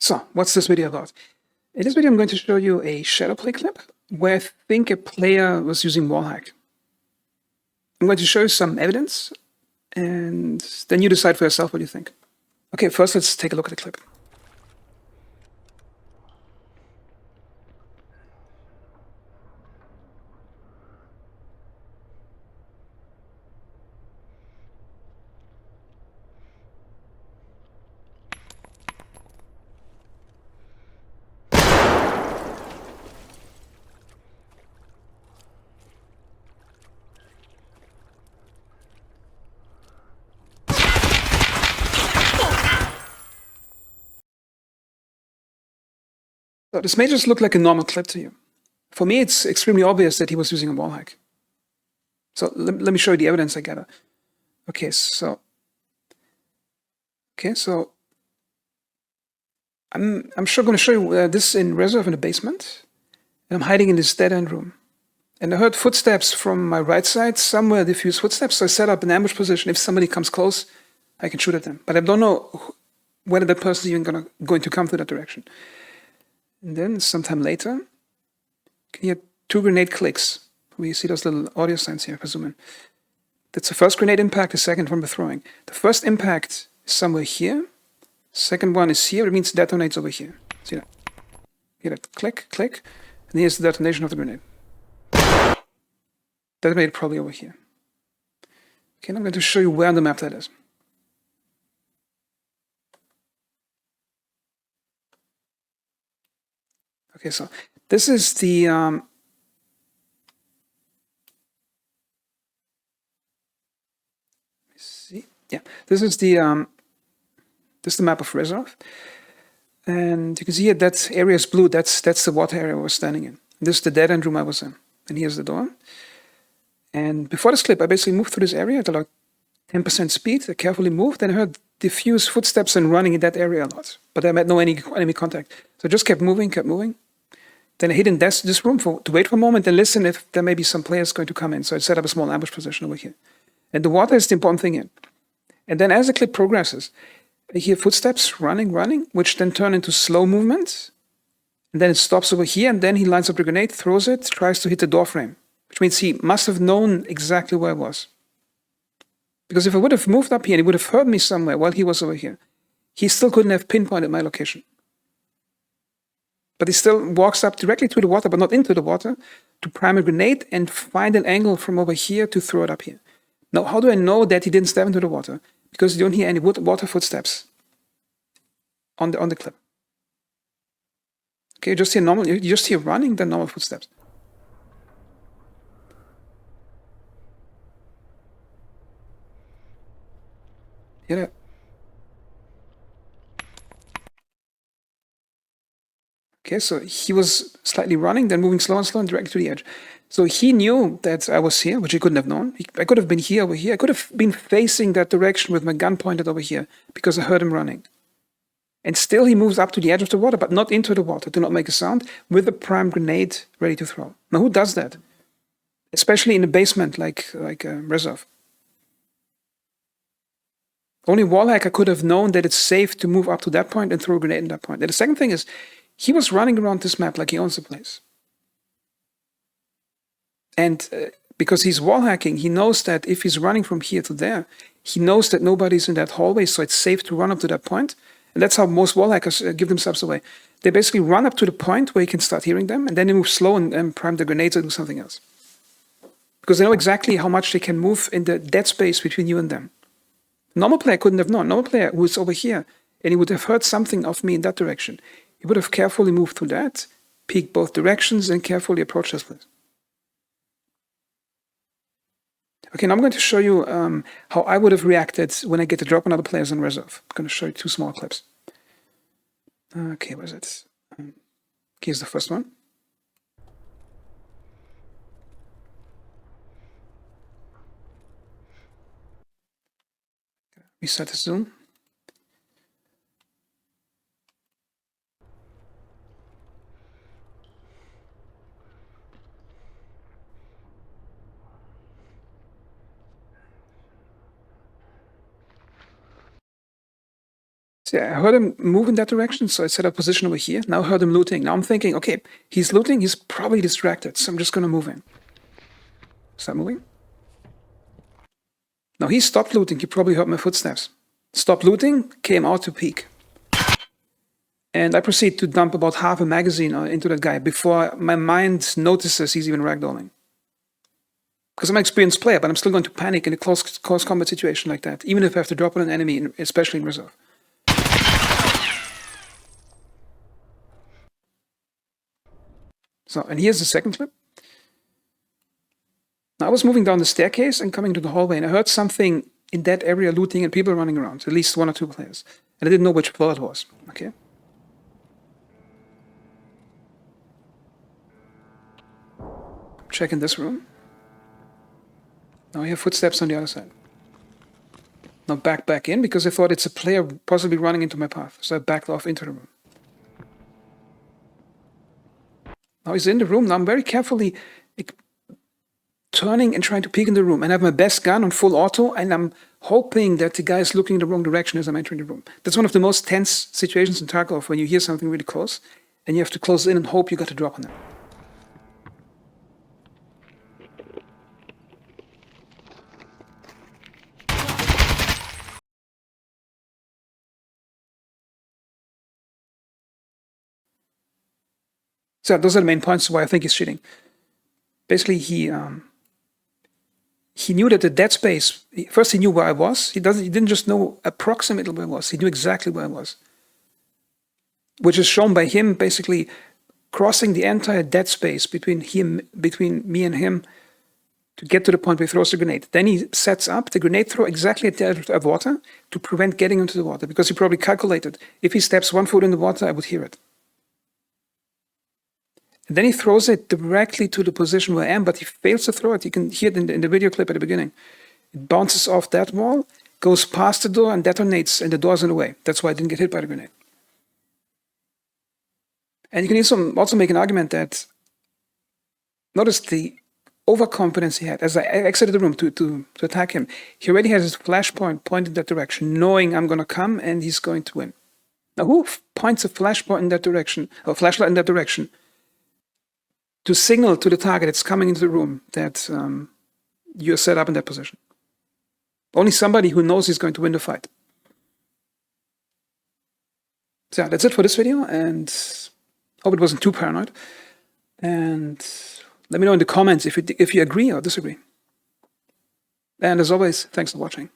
So, what's this video about? In this video, I'm going to show you a shadow play clip where I think a player was using wallhack. I'm going to show you some evidence, and then you decide for yourself what you think. Okay, first let's take a look at the clip. So this may just look like a normal clip to you. For me, it's extremely obvious that he was using a wallhack. So let me show you the evidence I gather. Okay, so I'm sure going to show you this in reserve in the basement, and I'm hiding in this dead end room. And I heard footsteps from my right side, somewhere diffuse footsteps. So I set up an ambush position. If somebody comes close, I can shoot at them. But I don't know whether that person is even going to come to that direction. And then sometime later, you can hear 2 grenade clicks. We see those little audio signs here, if I zoom in. That's the first grenade impact, the second from the throwing. The first impact is somewhere here. Second one is here. It means it detonates over here. See that? Hear that click, click. And here's the detonation of the grenade. Detonated probably over here. Okay, and I'm going to show you where on the map that is. Okay, so this is the this is the map of reserve, and you can see here that area is blue. That's the water area I was standing in. This is the dead end room I was in, and here's the door. And before this clip, I basically moved through this area at like 10% speed. I carefully moved, and I heard diffuse footsteps and running in that area a lot, but I met no enemy contact. So I just kept moving. Then I hid in this room to wait for a moment and listen if there may be some players going to come in. So I set up a small ambush position over here. And the water is the important thing here. And then as the clip progresses, I hear footsteps running, which then turn into slow movement. And then it stops over here, and then he lines up the grenade, throws it, tries to hit the door frame, which means he must have known exactly where I was. Because if I would have moved up here and he would have heard me somewhere while he was over here, he still couldn't have pinpointed my location. But he still walks up directly to the water, but not into the water, to prime a grenade and find an angle from over here to throw it up here. Now, how do I know that he didn't step into the water? Because you don't hear any water footsteps on the clip. Okay, you just hear running, then normal footsteps. Hear that? Okay, so he was slightly running, then moving slow and directly to the edge. So he knew that I was here, which he couldn't have known. I could have been here, over here. I could have been facing that direction with my gun pointed over here because I heard him running. And still he moves up to the edge of the water, but not into the water, to not make a sound, with a prime grenade ready to throw. Now, who does that? Especially in a basement like reserve. Only wallhacker could have known that it's safe to move up to that point and throw a grenade at that point. And the second thing is, he was running around this map like he owns the place. And because he's wall hacking, he knows that if he's running from here to there, he knows that nobody's in that hallway, so it's safe to run up to that point. And that's how most wall hackers give themselves away. They basically run up to the point where you can start hearing them, and then they move slow and prime the grenades or do something else. Because they know exactly how much they can move in the dead space between you and them. Normal player couldn't have known. Normal player who is over here, and he would have heard something of me in that direction. He would have carefully moved through that, peeked both directions, and carefully approached this place. Okay, now I'm going to show you how I would have reacted when I get the drop on other players in reserve. I'm going to show you 2 small clips. Okay, where's it? Here's the first one. Reset the zoom. So yeah, I heard him move in that direction, so I set up position over here. Now I heard him looting. Now I'm thinking, okay, he's looting, he's probably distracted, so I'm just gonna move in. Start moving. Now he stopped looting, he probably heard my footsteps. Stopped looting, came out to peek. And I proceed to dump about half a magazine into that guy before my mind notices he's even ragdolling. Because I'm an experienced player, but I'm still going to panic in a close combat situation like that, even if I have to drop on an enemy, especially in reserve. So, and here's the second clip. Now I was moving down the staircase and coming to the hallway, and I heard something in that area looting and people running around, at least 1 or 2 players. And I didn't know which floor it was, okay? Check in this room. Now I hear footsteps on the other side. Now back in, because I thought it's a player possibly running into my path. So I backed off into the room. Now he's in the room. Now I'm very carefully turning and trying to peek in the room. And I have my best gun on full auto, and I'm hoping that the guy is looking in the wrong direction as I'm entering the room. That's one of the most tense situations in Tarkov, when you hear something really close, and you have to close in and hope you got a drop on them. So those are the main points why I think he's cheating. Basically, he knew that the dead space. First, he knew where I was. He didn't just know approximately where I was. He knew exactly where I was, which is shown by him basically crossing the entire dead space between me and him to get to the point where he throws the grenade. Then he sets up the grenade throw exactly at the edge of water to prevent getting into the water, because he probably calculated if he steps 1 foot in the water, I would hear it. And then he throws it directly to the position where I am, but he fails to throw it. You can hear it in the video clip at the beginning. It bounces off that wall, goes past the door, and detonates, and the door's in the way. That's why I didn't get hit by the grenade. And you can also make an argument that, notice the overconfidence he had. As I exited the room to attack him, he already has his flashpoint pointed in that direction, knowing I'm going to come and he's going to win. Now, who points a flashpoint in that direction, or flashlight in that direction, to signal to the target it's coming into the room that you're set up in that position? Only somebody who knows he's going to win the fight. So yeah, that's it for this video, and hope it wasn't too paranoid. And let me know in the comments if you agree or disagree. And as always, thanks for watching.